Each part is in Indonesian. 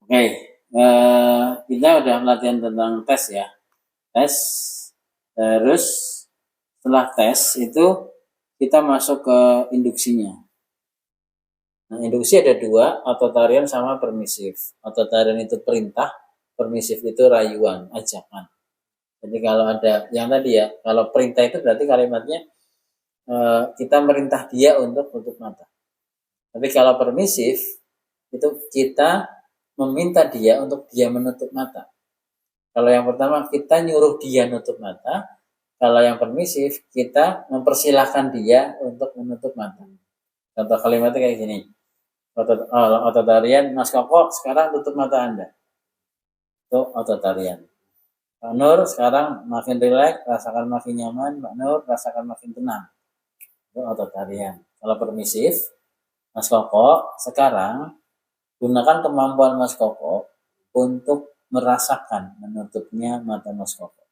Oke, kita udah latihan tentang tes ya. Tes, terus setelah tes itu kita masuk ke induksinya. Nah, induksi ada dua, authoritarian sama permisif. Authoritarian itu perintah, permisif itu rayuan, ajakan. Jadi kalau ada yang tadi ya, kalau perintah itu berarti kalimatnya kita merintah dia untuk tutup mata. Tapi kalau permisif itu kita meminta dia untuk dia menutup mata. Kalau yang pertama kita nyuruh dia nutup mata, kalau yang permisif kita mempersilahkan dia untuk menutup mata. Contoh kalimatnya kayak gini. Authoritarian, Mas Koko sekarang tutup mata Anda. Itu authoritarian. Pak Nur sekarang makin rileks, rasakan makin nyaman. Pak Nur rasakan makin tenang. Itu authoritarian. Kalau permisif, Mas Koko sekarang gunakan kemampuan Mas Koko untuk merasakan menutupnya mata Mas Koko.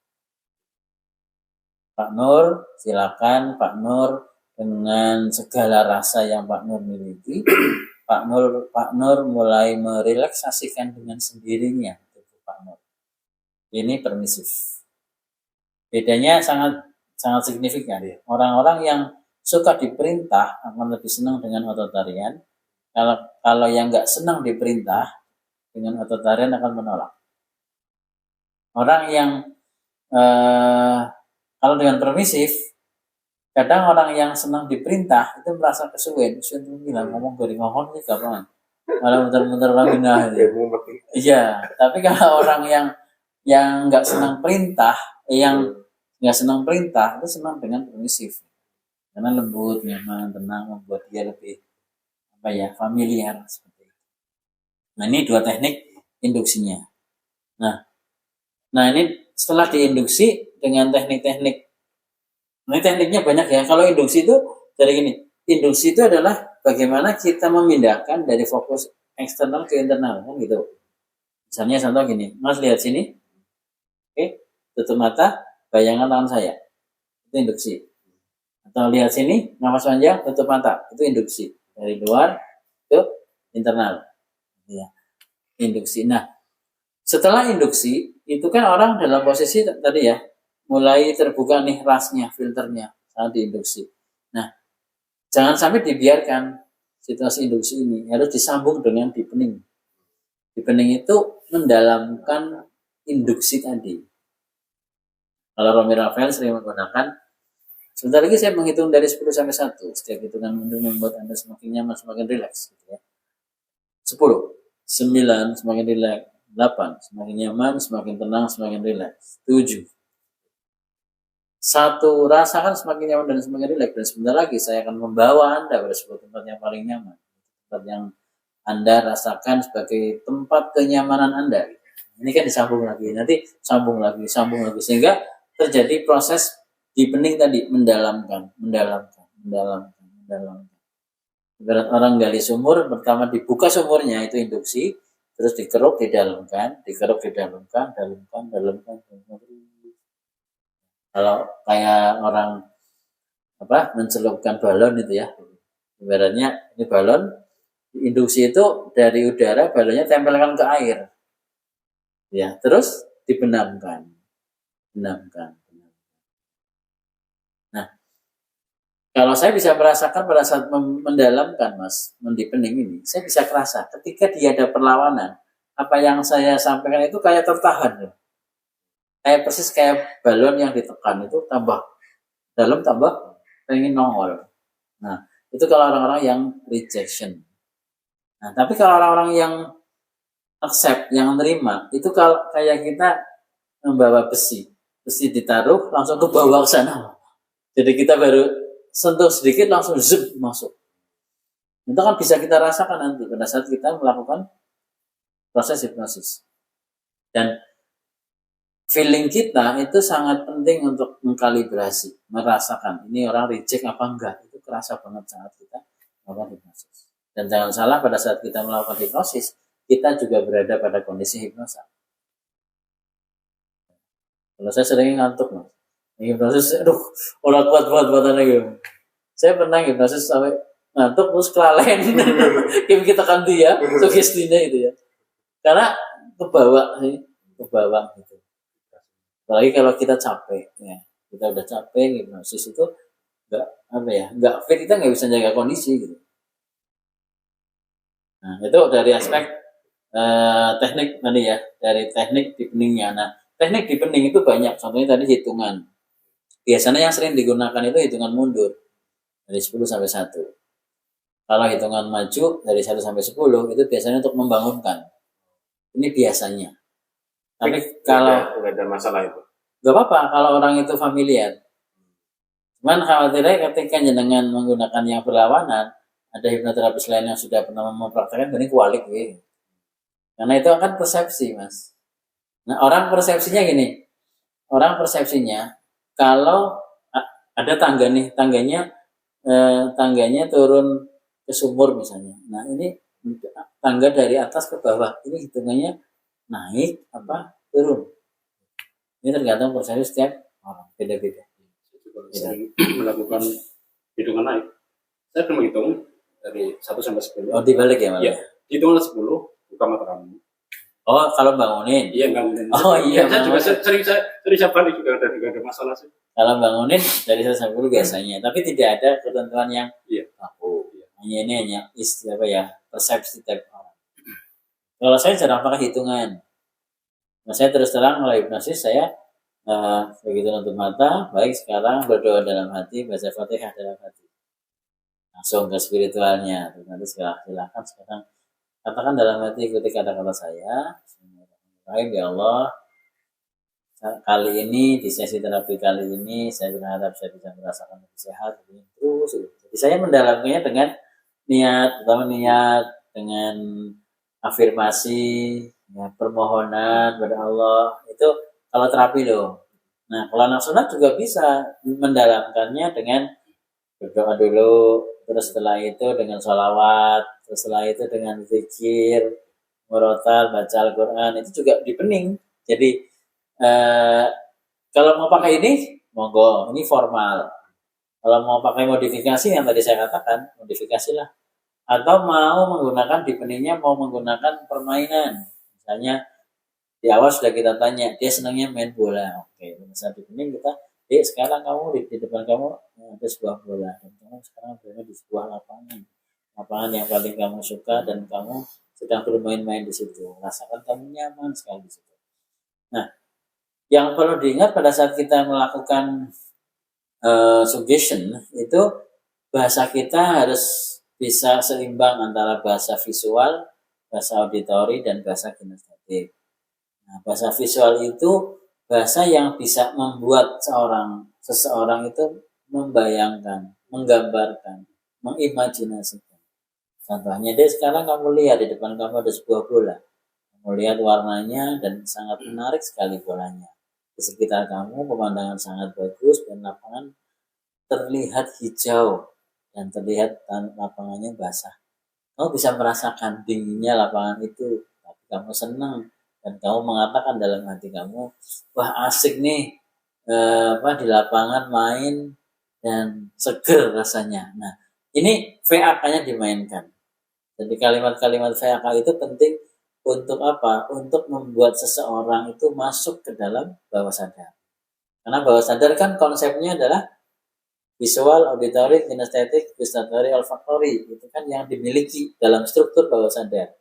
Pak Nur, silakan Pak Nur dengan segala rasa yang Pak Nur miliki, Pak Nur mulai merelaksasikan dengan sendirinya tubuh Pak Nur. Ini permisif. Bedanya sangat signifikan. Orang-orang yang suka diperintah akan lebih senang dengan authoritarian. Kalau yang nggak senang diperintah dengan authoritarian akan menolak. Orang yang kalau dengan permisif, kadang orang yang senang diperintah itu merasa kesuwen. Kesuwen itu bilang ngomong dari ngomong sih gampang. Malah muter-muter lagi nah. Iya, tapi kalau orang yang nggak senang perintah, yang nggak senang perintah itu senang dengan permisif. Karena lembut, nyaman, tenang, membuat dia lebih familiar seperti itu. Nah, ini dua teknik induksinya. Nah ini setelah diinduksi dengan teknik-teknik, ini tekniknya banyak ya. Kalau induksi itu dari gini, induksi itu adalah bagaimana kita memindahkan dari fokus eksternal ke internal, kan gitu. Misalnya contoh gini, Mas lihat sini, oke, tutup mata, bayangan tangan saya, itu induksi. Atau lihat sini, nafas panjang, tutup mata, itu induksi. Dari luar ke internal, ya, induksi. Nah, setelah induksi, itu kan orang dalam posisi tadi ya, mulai terbuka nih rasnya, filternya saat diinduksi. Nah, jangan sampai dibiarkan situasi induksi ini, harus disambung dengan deepening. Deepening itu mendalamkan induksi tadi. Kalau Romy Rafael sering menggunakan, sebentar lagi saya menghitung dari 10 sampai 1. Setiap hitungan untuk membuat Anda semakin nyaman, semakin rileks. Gitu ya. 10, 9, semakin rileks. 8, semakin nyaman, semakin tenang, semakin rileks. 7, 1, rasakan semakin nyaman dan semakin rileks. Dan sebentar lagi saya akan membawa Anda pada sebuah tempat yang paling nyaman. Tempat yang Anda rasakan sebagai tempat kenyamanan Anda. Ini kan disambung lagi, nanti sambung lagi. Sehingga terjadi proses deepening tadi, mendalamkan. Ibarat orang gali sumur, pertama dibuka sumurnya, itu induksi. Terus dikeruk, didalamkan. Kalau kayak orang mencelupkan balon itu ya, ibaratnya ini balon, induksi itu dari udara, balonnya tempelkan ke air, ya, terus dibenamkan. Nah, kalau saya bisa merasakan pada saat mendalamkan, Mas, mendeepening ini, saya bisa kerasa ketika dia ada perlawanan, apa yang saya sampaikan itu kayak tertahan. Kayak persis kayak balon yang ditekan itu tambah dalam, tambah pengen nongol. Nah, itu kalau orang-orang yang rejection. Nah, tapi kalau orang-orang yang accept, yang menerima, itu kalau kayak kita membawa besi ditaruh langsung ke bawah ke sana. Jadi kita baru sentuh sedikit langsung zoom masuk. Itu kan bisa kita rasakan nanti pada saat kita melakukan proses hipnosis. Dan feeling kita itu sangat penting untuk mengkalibrasi, merasakan ini orang reject apa enggak, itu kerasa banget saat kita melakukan hipnosis. Dan jangan salah, pada saat kita melakukan hipnosis, kita juga berada pada kondisi hipnosa. Kalau saya sering ngantuk, Mas. Hipnosis, orang kuat-kuatan lagi. Saya pernah hipnosis sampai ngantuk terus kelalen. Kita kan dia, sugestinya itu ya. Karena kebawa sih, kebawa gitu. Apalagi kalau kita capek, ya kita udah capek, hipnosis itu nggak apa ya, nggak fit, kita nggak bisa jaga kondisi gitu. Nah itu dari aspek teknik tadi ya, dari teknik deepeningnya. Nah teknik deepening itu banyak, contohnya tadi hitungan. Biasanya yang sering digunakan itu hitungan mundur dari 10 sampai 1. Kalau hitungan maju dari 1 sampai 10 itu biasanya untuk membangunkan. Ini biasanya. Tapi kalau nggak ada masalah itu. nggak apa-apa kalau orang itu familiar. Cuman khawatirnya ketika jenengan menggunakan yang berlawanan, ada hipnoterapis lain yang sudah pernah mempraktekkan, ini kualik gitu. Karena itu akan persepsi, Mas. Nah, orang persepsinya gini. Orang persepsinya kalau ada tangga nih, tangganya turun ke sumur misalnya. Nah, ini tangga dari atas ke bawah. Ini hitungannya naik apa turun. Ini tergantung persepsi setiap orang, beda-beda. Sering melakukan hitungan naik. Saya pernah menghitung dari 1 sampai 10. Oh, dibalik ya, Mas? Iya. Hitungan 10 buka mata kamu. Oh, kalau bangunin. Iya, bangunin. Oh iya, saya juga sering saya balik juga ada masalah sih. Kalau bangunin dari 1 sampai 10 biasanya, tapi tidak ada ketentuan yang baku. Hanya ini hanya istilah apa ya, persepsi tiap orang. Kalau saya jarang pakai hitungan. Nah, saya terus terang mulai hipnosis saya begitu nutup mata, baik sekarang berdoa dalam hati, baca Fatihah dalam hati. Langsung ke spiritualnya. Terus nanti silahkan sekarang katakan dalam hati, ikuti kata-kata saya. Baik ya Allah, kali ini di sesi terapi kali ini saya berharap saya bisa merasakan lebih sehat, lebih terus. Jadi saya mendalaminya dengan niat, pertama niat dengan afirmasi, ya, permohonan kepada Allah. Itu kalau terapi loh. Nah, kalau anak sunat juga bisa mendalamkannya dengan berdoa dulu, terus setelah itu dengan sholawat, terus setelah itu dengan zikir, murotal, baca Al-Quran, itu juga dipening. Jadi kalau mau pakai ini, monggo, ini formal. Kalau mau pakai modifikasi yang tadi saya katakan, modifikasilah. Atau mau menggunakan deepeningnya, mau menggunakan permainan. Misalnya di awal sudah kita tanya, dia senangnya main bola. Oke, misalnya deepening kita, sekarang kamu di depan kamu ada sebuah bola. Dan kamu sekarang berada di sebuah lapangan. Lapangan yang paling kamu suka dan kamu sedang bermain-main di situ. Rasakan kamu nyaman sekali di situ. Nah, yang perlu diingat pada saat kita melakukan suggestion itu bahasa kita harus bisa seimbang antara bahasa visual, bahasa auditori, dan bahasa kinestetik. Nah, bahasa visual itu bahasa yang bisa membuat seseorang itu membayangkan, menggambarkan, mengimajinasikan. Contohnya deh sekarang kamu lihat di depan kamu ada sebuah bola. Kamu lihat warnanya dan sangat menarik sekali bolanya. Di sekitar kamu pemandangan sangat bagus dan lapangan terlihat hijau dan terlihat lapangannya basah. Kamu bisa merasakan dinginnya lapangan itu, tapi kamu senang dan kamu mengatakan dalam hati kamu, wah asik nih di lapangan main dan seger rasanya. Nah, ini VAK-nya dimainkan. Jadi kalimat-kalimat VAK itu penting untuk apa? Untuk membuat seseorang itu masuk ke dalam bawah sadar. Karena bawah sadar kan konsepnya adalah visual, auditory, kinestetik, gustatory, olfaktory. Itu kan yang dimiliki dalam struktur bawah sadar.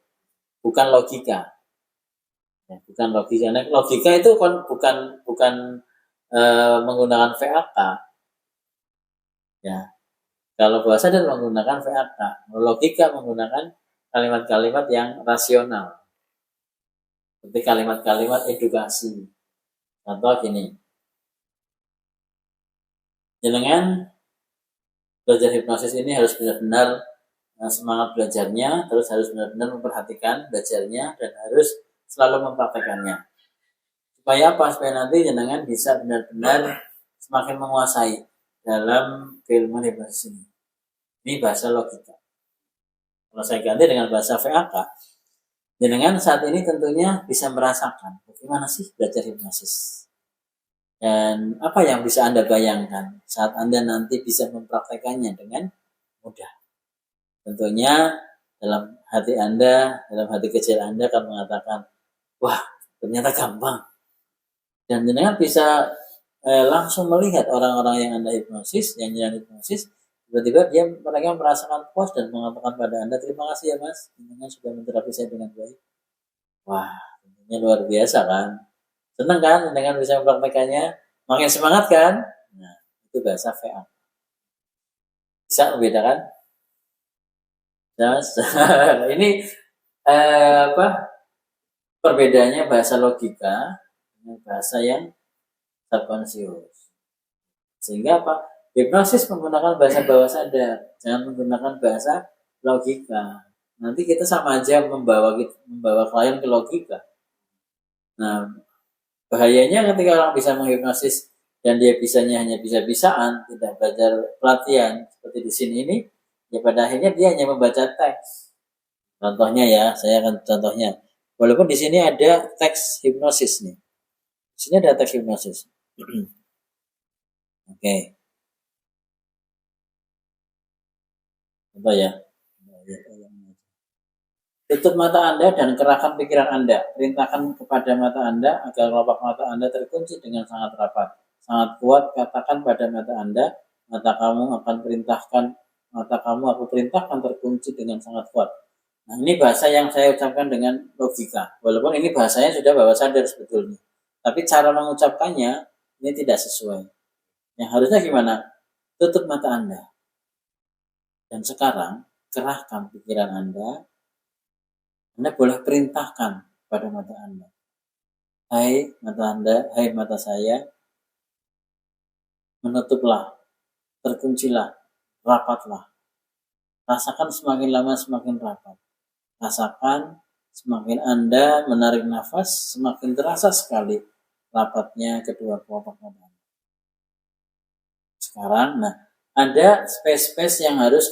Bukan logika. Ya, bukan logika. Nah, logika itu bukan menggunakan VAK. Ya. Kalau bawah sadar menggunakan VAK. Logika menggunakan kalimat-kalimat yang rasional. Seperti kalimat-kalimat edukasi. Contoh gini. Jenengan belajar hipnosis ini harus benar-benar semangat belajarnya, terus harus benar-benar memperhatikan belajarnya dan harus selalu mempraktekannya. Supaya apa? Supaya nanti jenengan bisa benar-benar semakin menguasai dalam keilmuan hipnosis ini. Ini bahasa logika. Kalau saya ganti dengan bahasa VAK, jenengan saat ini tentunya bisa merasakan bagaimana sih belajar hipnosis. Dan apa yang bisa Anda bayangkan saat Anda nanti bisa mempraktekannya dengan mudah. Tentunya dalam hati Anda, dalam hati kecil Anda akan mengatakan, wah ternyata gampang. Dan jenengan bisa langsung melihat orang-orang yang Anda hipnosis, yang jalan hipnosis, tiba-tiba mereka merasakan puas dan mengatakan pada Anda, terima kasih ya Mas, jenengan sudah menterapi saya dengan baik. Wah, tentunya luar biasa kan? Senang kan dengan bisa mempraktekannya? Makin semangat kan? Nah, itu bahasa VA. Bisa membedakan? Ini perbedaannya bahasa logika dengan bahasa yang subconscious. Sehingga hipnosis menggunakan bahasa bawah sadar, jangan menggunakan bahasa logika. Nanti kita sama aja membawa klien ke logika. Nah, bahayanya ketika orang bisa menghipnosis dan dia bisanya hanya bisa-bisaan, tidak belajar pelatihan seperti di sini ini, ya pada akhirnya dia hanya membaca teks. Contohnya ya, saya akan contohnya. Walaupun di sini ada teks hipnosis nih. Di sini ada teks hipnosis. Oke. Contoh ya. Tutup mata Anda dan kerahkan pikiran Anda. Perintahkan kepada mata Anda agar kelopak mata Anda terkunci dengan sangat rapat. Sangat kuat, katakan pada mata Anda, mata kamu aku perintahkan terkunci dengan sangat kuat. Nah, ini bahasa yang saya ucapkan dengan logika. Walaupun ini bahasanya sudah bawah sadar sebetulnya. Tapi cara mengucapkannya ini tidak sesuai. Yang harusnya gimana? Tutup mata Anda. Dan sekarang kerahkan pikiran Anda. Anda boleh perintahkan pada mata Anda. Hai mata Anda, hai mata saya, menutuplah, terkuncilah, rapatlah. Rasakan semakin lama semakin rapat. Rasakan semakin Anda menarik nafas, semakin terasa sekali rapatnya kedua kelopak mata. Sekarang, ada space-space yang harus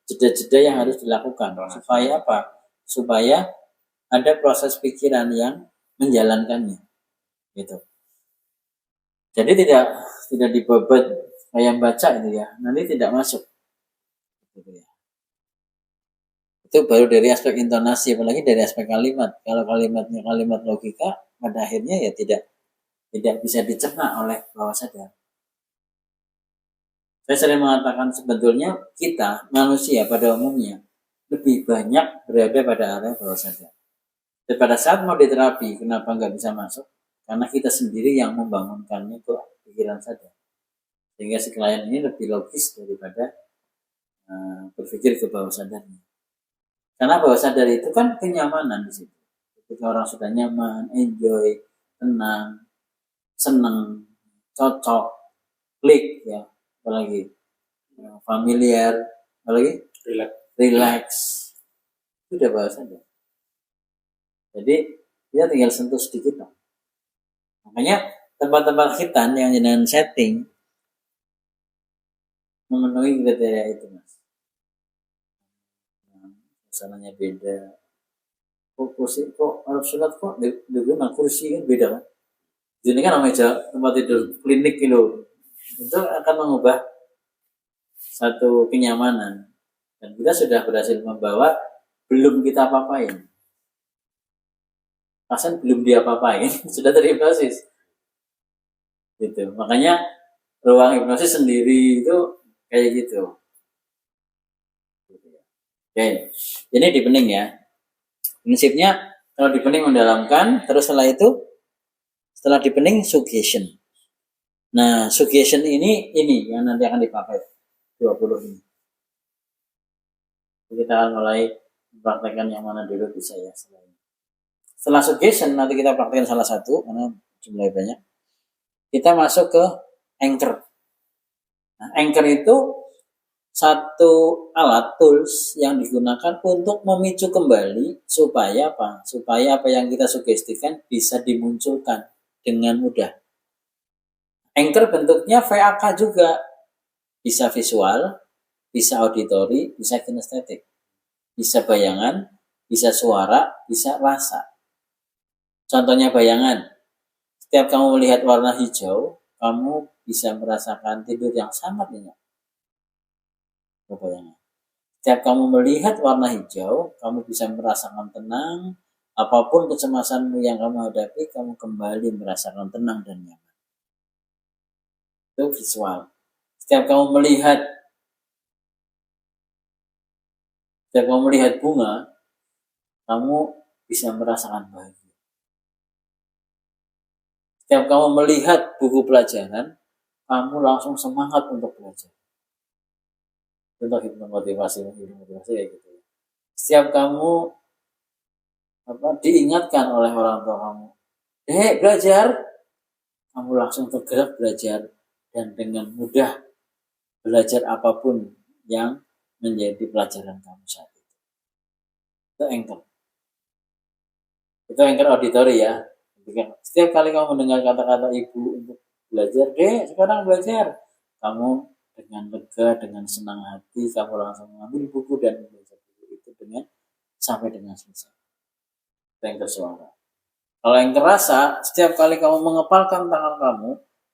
jeda-jeda yang harus dilakukan. Supaya apa? Supaya ada proses pikiran yang menjalankannya. Gitu. Jadi tidak dibebat kayak baca itu ya. Nanti tidak masuk. Gitu ya. Itu baru dari aspek intonasi, apalagi dari aspek kalimat. Kalau kalimatnya kalimat logika, pada akhirnya ya tidak bisa dicerna oleh bawah sadar. Saya sering mengatakan sebetulnya kita manusia pada umumnya lebih banyak berada pada area bawah sadar. Dan pada saat mau diterapi, kenapa nggak bisa masuk? Karena kita sendiri yang membangunkannya ke pikiran sadar. Sehingga si klien ini lebih logis daripada berpikir ke bawah sadarnya. Karena bawah sadar itu kan kenyamanan di situ. Ketika orang sudah nyaman, enjoy, tenang, senang, cocok, klik ya, apalagi familiar, apalagi relax, itu udah bawah sadar. Jadi dia tinggal sentuh sedikit. Makanya tempat-tempat khitan yang dengan setting memenuhi kriteria itu Mas. Suasananya beda. Kursi kok Arab Salat kok dengan kursi kan beda kan? Ini kan meja tempat tidur klinik gitu. Itu akan mengubah satu kenyamanan. Dan kita sudah berhasil membawa, belum kita apa-apain. Pasien belum dia apa-apain, sudah terhipnosis. Gitu. Makanya ruang hipnosis sendiri itu kayak gitu. Oke, ini di bening ya. Prinsipnya kalau di bening mendalamkan, terus setelah di bening suggestion. Nah, suggestion ini yang nanti akan dipakai 20 ini. Kita akan mulai mempraktekkan yang mana dulu bisa ya. Setelah suggestion nanti kita praktekkan salah satu karena jumlahnya banyak. Kita masuk ke anchor. Nah, anchor itu satu alat tools yang digunakan untuk memicu kembali supaya apa? Supaya apa yang kita sugestikan bisa dimunculkan dengan mudah. Anchor bentuknya VAK juga. Bisa visual, bisa auditory, bisa kinestetik. Bisa bayangan, bisa suara, bisa rasa. Contohnya bayangan. Setiap kamu melihat warna hijau, kamu bisa merasakan tidur yang sangat nyenyak. Bayangan. Setiap kamu melihat warna hijau, kamu bisa merasakan tenang. Apapun kecemasanmu yang kamu hadapi, kamu kembali merasakan tenang dan nyaman. Itu visual. Setiap kamu melihat bunga, kamu bisa merasakan bahagia. Setiap kamu melihat buku pelajaran, kamu langsung semangat untuk belajar. Contoh motivasi kayak gitu. Setiap kamu diingatkan oleh orang tua kamu, belajar, kamu langsung tergerak belajar dan dengan mudah belajar apapun yang menjadi pelajaran kamu saat itu. Itu anchor auditory ya. Setiap kali kamu mendengar kata-kata ibu untuk belajar, sekarang belajar, kamu dengan lega, dengan senang hati, kamu langsung mengambil buku dan belajar buku itu sampai dengan selesai. Itu yang tersuara. Kalau yang terasa, setiap kali kamu mengepalkan tangan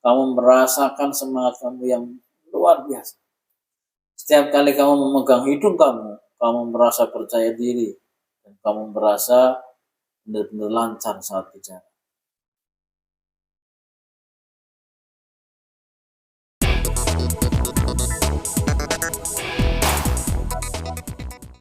kamu merasakan semangat kamu yang luar biasa. Setiap kali kamu memegang hidung kamu merasa percaya diri dan kamu merasa benar-benar lancar saat bicara.